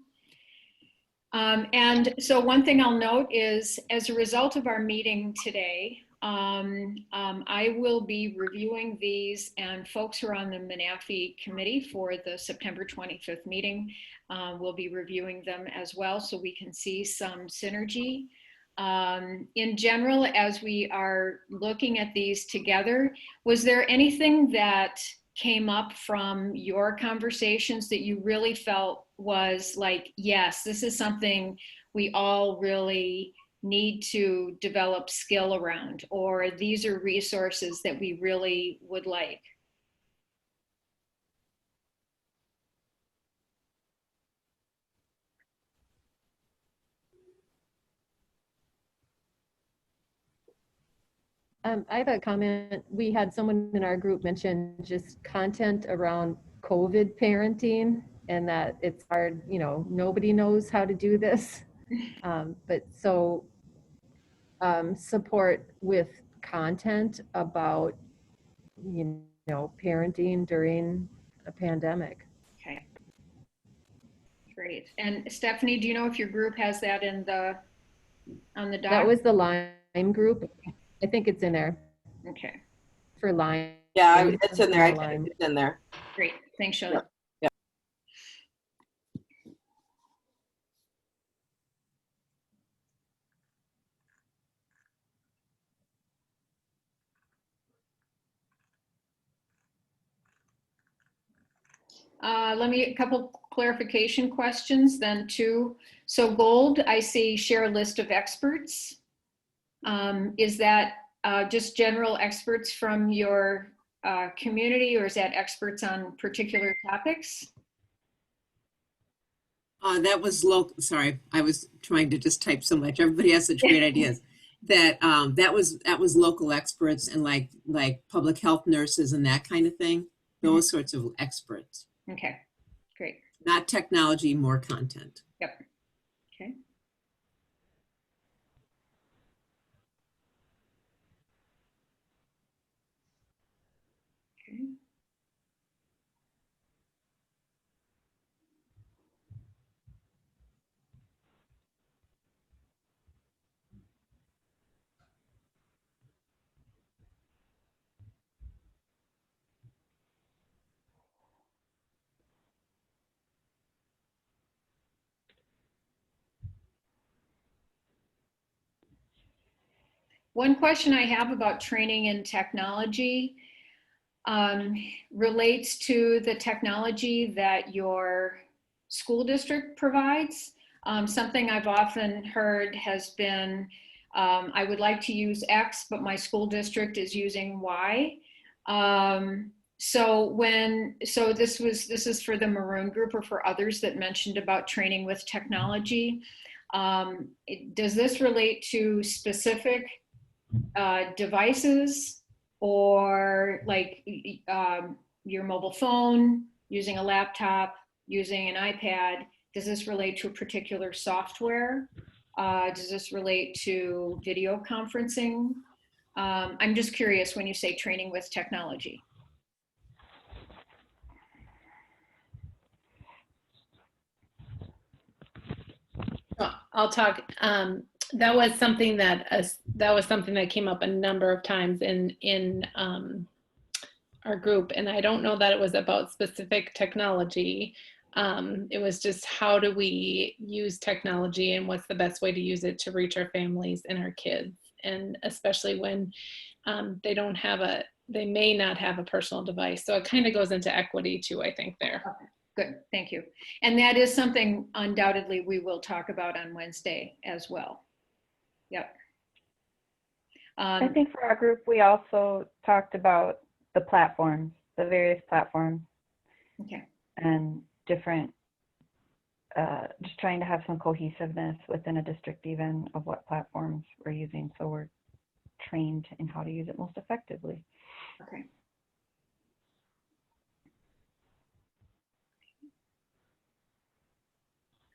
S2: And so one thing I'll note is as a result of our meeting today, I will be reviewing these, and folks who are on the MNAFEE committee for the September 25th meeting will be reviewing them as well, so we can see some synergy. In general, as we are looking at these together, was there anything that came up from your conversations that you really felt was like, yes, this is something we all really need to develop skill around, or these are resources that we really would like?
S3: I have a comment. We had someone in our group mention just content around COVID parenting and that it's hard, you know, nobody knows how to do this. But so support with content about, you know, parenting during a pandemic.
S2: Okay. Great. And Stephanie, do you know if your group has that in on the doc?
S3: That was the Lyme group. I think it's in there.
S2: Okay.
S3: For Lyme.
S22: Yeah, it's in there. It's in there.
S2: Great. Thanks, Shelley.
S22: Yep. Yep.
S2: A couple clarification questions then too. So gold, I see share a list of experts. Is that just general experts from your community, or is that experts on particular topics?
S13: That was local. Sorry, I was trying to just type so much. Everybody has such great ideas. That that was local experts and like public health nurses and that kind of thing. Those sorts of experts.
S2: Okay, great.
S13: Not technology, more content.
S2: Yep. Okay. Okay. One question I have about training in technology relates to the technology that your school district provides. Something I've often heard has been, I would like to use X, but my school district is using Y. So this is for the Maroon group or for others that mentioned about training with technology. Does this relate to specific devices, or like your mobile phone, using a laptop, using an iPad? Does this relate to a particular software? Does this relate to video conferencing? I'm just curious when you say training with technology.
S6: I'll talk. That was something that came up a number of times in our group, and I don't know that it was about specific technology. It was just how do we use technology and what's the best way to use it to reach our families and our kids, and especially when they may not have a personal device. So it kind of goes into equity too, I think there.
S2: Okay. Good, thank you. And that is something undoubtedly we will talk about on Wednesday as well. Yep.
S10: I think for our group, we also talked about the platforms, the various platforms.
S2: Okay.
S10: And different, just trying to have some cohesiveness within a district even of what platforms we're using, so we're trained in how to use it most effectively.
S2: Okay.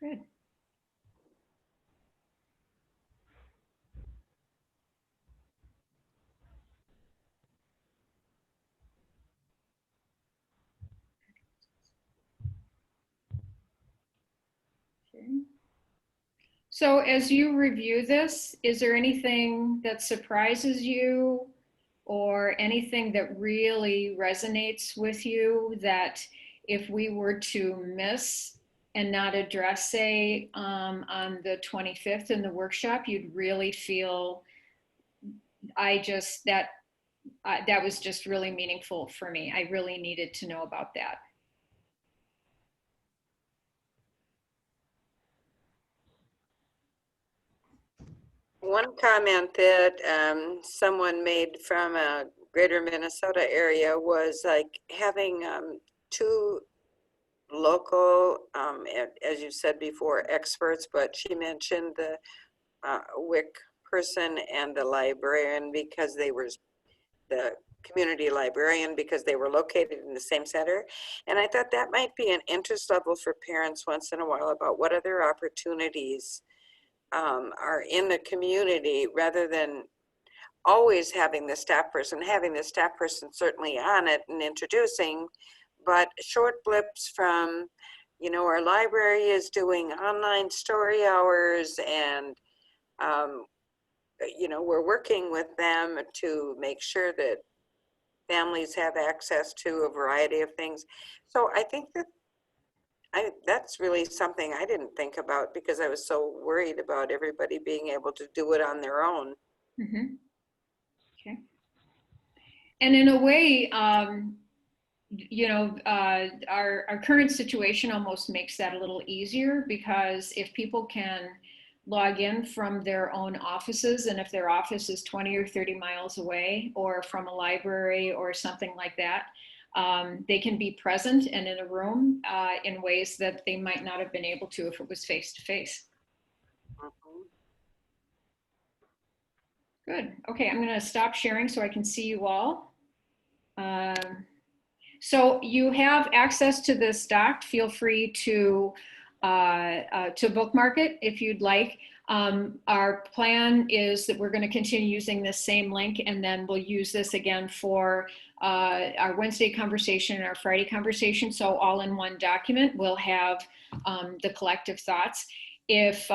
S2: Good. Okay. So as you review this, is there anything that surprises you or anything that really resonates with you that if we were to miss and not address, say, on the 25th in the workshop, you'd really feel that was just really meaningful for me. I really needed to know about that.
S11: One comment that someone made from a greater Minnesota area was like having two local, as you said before, experts, but she mentioned the WIC person and the librarian because they were the community librarian because they were located in the same center. And I thought that might be an interest level for parents once in a while about what other opportunities are in the community, rather than always having the staff person, certainly on it and introducing, but short blips from, our library is doing online story hours, and we're working with them to make sure that families have access to a variety of things. So I think that that's really something I didn't think about because I was so worried about everybody being able to do it on their own.
S2: Mm-hmm. Okay. And in a way, you know, our current situation almost makes that a little easier, because if people can log in from their own offices, and if their office is 20 or 30 miles away, or from a library or something like that, they can be present and in a room in ways that they might not have been able to if it was face-to-face. Good. Okay, I'm going to stop sharing so I can see you all. So you have access to this doc. Feel free to bookmark it if you'd like. Our plan is that we're going to continue using this same link, and then we'll use this again for our Wednesday conversation and our Friday conversation. So all in one document, we'll have the collective thoughts. If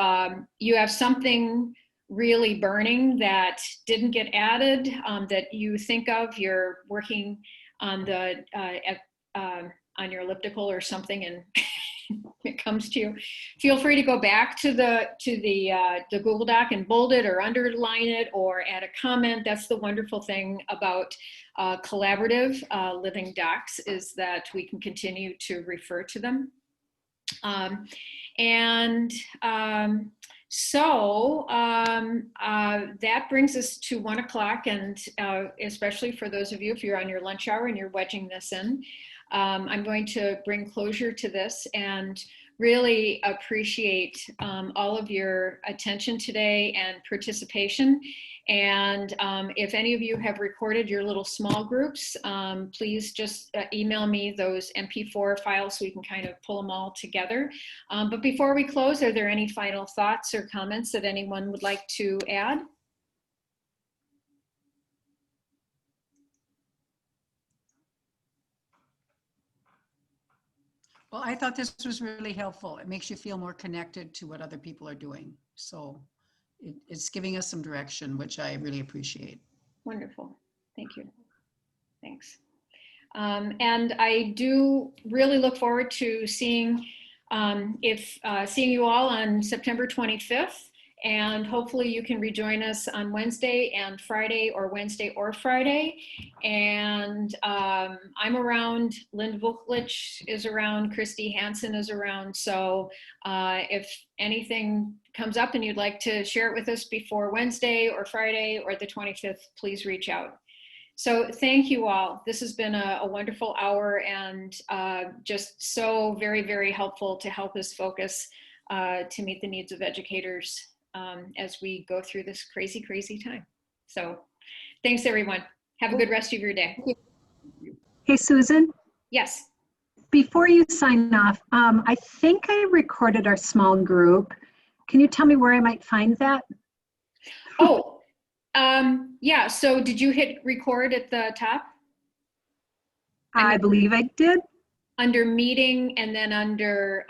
S2: you have something really burning that didn't get added, that you think of, you're working on the on your elliptical or something, and it comes to you, feel free to go back to the Google Doc and bold it or underline it or add a comment. That's the wonderful thing about collaborative living docs, is that we can continue to refer to them. So that brings us to 1 o'clock, and especially for those of you, if you're on your lunch hour and you're wedging this in, I'm going to bring closure to this and really appreciate all of your attention today and participation. And if any of you have recorded your little small groups, please just email me those MP4 files so we can kind of pull them all together. But before we close, are there any final thoughts or comments that anyone would like to add?
S4: Well, I thought this was really helpful. It makes you feel more connected to what other people are doing. So it's giving us some direction, which I really appreciate.
S2: Wonderful. Thank you. Thanks. And I do really look forward to seeing seeing you all on September 25th. And hopefully you can rejoin us on Wednesday and Friday, or Wednesday or Friday. And I'm around, Linda Vukolich is around, Christy Hansen is around. So if anything comes up and you'd like to share it with us before Wednesday or Friday or the 25th, please reach out. So thank you all. This has been a wonderful hour, and just so very, very helpful to help us focus to meet the needs of educators as we go through this crazy, crazy time. So thanks, everyone. Have a good rest of your day.
S12: Hey, Susan?
S2: Yes.
S12: Before you sign off, I think I recorded our small group. Can you tell me where I might find that?
S2: Oh, yeah. So did you hit record at the top?
S12: I believe I did.
S2: Under meeting, and then under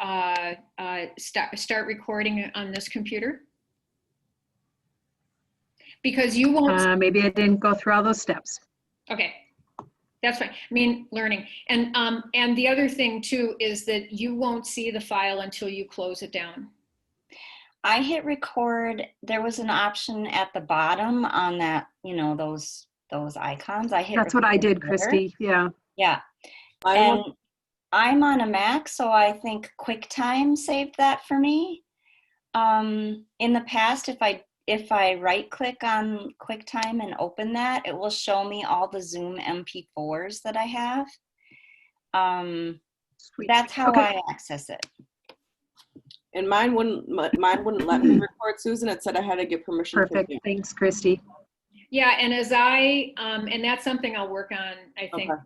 S2: start recording on this computer? Because you won't.
S12: Maybe I didn't go through all those steps.
S2: Okay, that's fine. I mean, learning. And the other thing too is that you won't see the file until you close it down.
S15: I hit record. There was an option at the bottom on that, you know, those icons. I hit.
S12: That's what I did, Christy. Yeah.
S15: Yeah. And I'm on a Mac, so I think QuickTime saved that for me. In the past, if I right click on QuickTime and open that, it will show me all the Zoom MP4s that I have. That's how I access it.
S22: And mine wouldn't let me record, Susan. It said I had to get permission.
S12: Perfect. Thanks, Christy.
S2: Yeah, and as and that's something I'll work on, I think. Okay.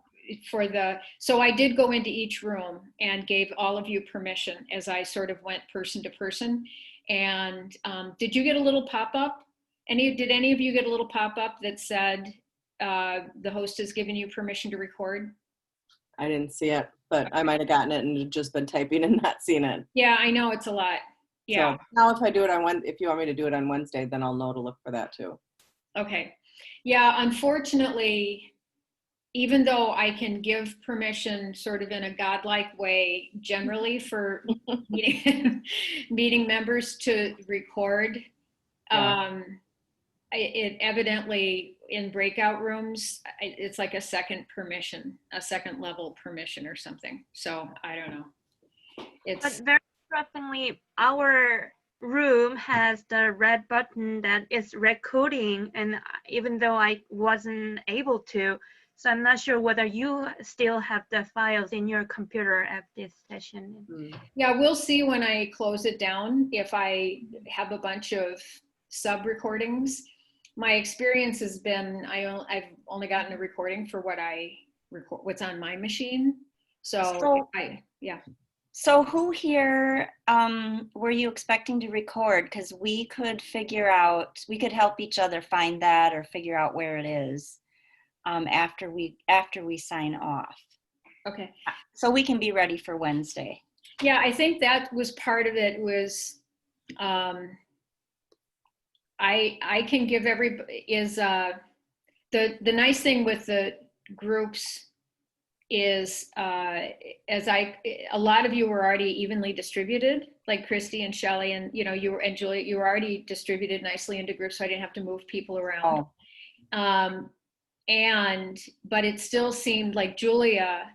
S2: So I did go into each room and gave all of you permission as I sort of went person to person. And did you get a little pop-up? Did any of you get a little pop-up that said the host has given you permission to record?
S22: I didn't see it, but I might have gotten it and just been typing and not seen it.
S2: Yeah, I know, it's a lot. Yeah.
S22: So now if I do it on if you want me to do it on Wednesday, then I'll know to look for that too. Okay.
S2: Yeah, unfortunately, even though I can give permission sort of in a godlike way generally for meeting members to record, it evidently in breakout rooms, it's like a second permission, a second level permission or something. So I don't know.
S9: But
S2: It's
S9: very interestingly, our room has the red button that is recording, and even though I wasn't able to, so I'm not sure whether you still have the files in your computer at this session.
S2: yeah, we'll see when I close it down if I have a bunch of sub recordings. My experience has been I've only gotten a recording for what I record, what's on my machine. So yeah.
S15: So who here were you expecting to record? Because we could figure out, we could help each other find that or figure out where it is after we sign off.
S2: Okay.
S15: So we can be ready for Wednesday.
S2: Yeah, I think that was part of it was I can give everybody is the nice thing with the groups is a lot of you were already evenly distributed, like Christy and Shelley, and you were, and Julia, you were already distributed nicely into groups, so I didn't have to move people around. But it still seemed like Julia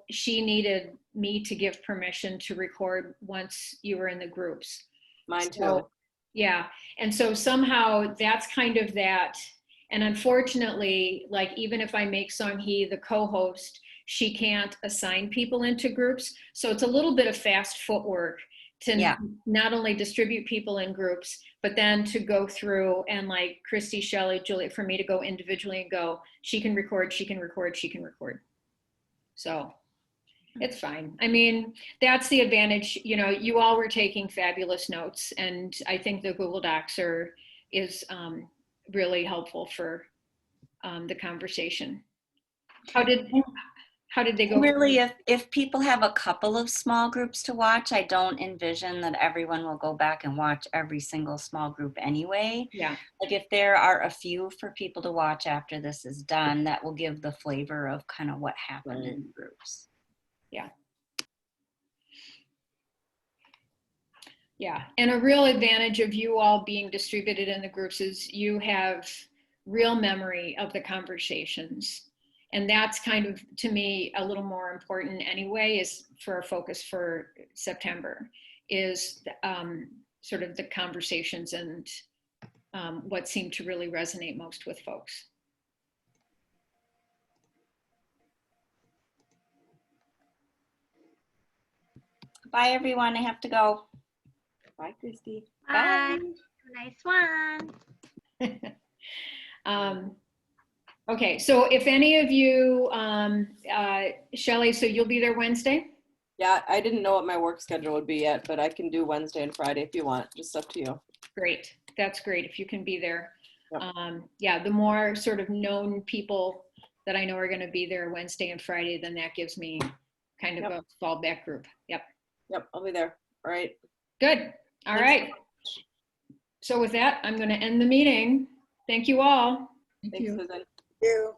S2: she needed me to give permission to record once you were in the groups.
S22: Mine too.
S2: Yeah, and so somehow that's kind of that. And unfortunately, like even if I make Song-hee the co-host, she can't assign people into groups. So it's a little bit of fast footwork to not only distribute people in groups, but then to go through and like Christy, Shelley, Julia, for me to go individually and go, she can record, she can record, she can record. So it's fine. I mean, that's the advantage. You all were taking fabulous notes, and I think the Google Docs is really helpful for the conversation. How did they go?
S15: Really, if people have a couple of small groups to watch, I don't envision that everyone will go back and watch every single small group anyway.
S2: Yeah.
S15: Like if there are a few for people to watch after this is done, that will give the flavor of kind of what happened in groups.
S2: Yeah. Yeah, and a real advantage of you all being distributed in the groups is you have real memory of the conversations. And that's kind of, to me, a little more important anyway, is for a focus for September, is sort of the conversations and what seemed to really resonate most with folks.
S15: Bye, everyone. I have to go.
S22: Bye, Christy.
S9: Bye. Nice one.
S2: Okay, so if any of you, Shelley, so you'll be there Wednesday?
S22: Yeah, I didn't know what my work schedule would be yet, but I can do Wednesday and Friday if you want. Just up to you.
S2: Great. That's great if you can be there. Yep. Yeah, the more sort of known people that I know are going to be there Wednesday and Friday, then that gives me kind of a fallback group. Yep. Yep,
S22: I'll be there. All right.
S2: Good. All right. So with that, I'm going to end the meeting. Thank you all.
S22: Thanks, Susan.
S11: You.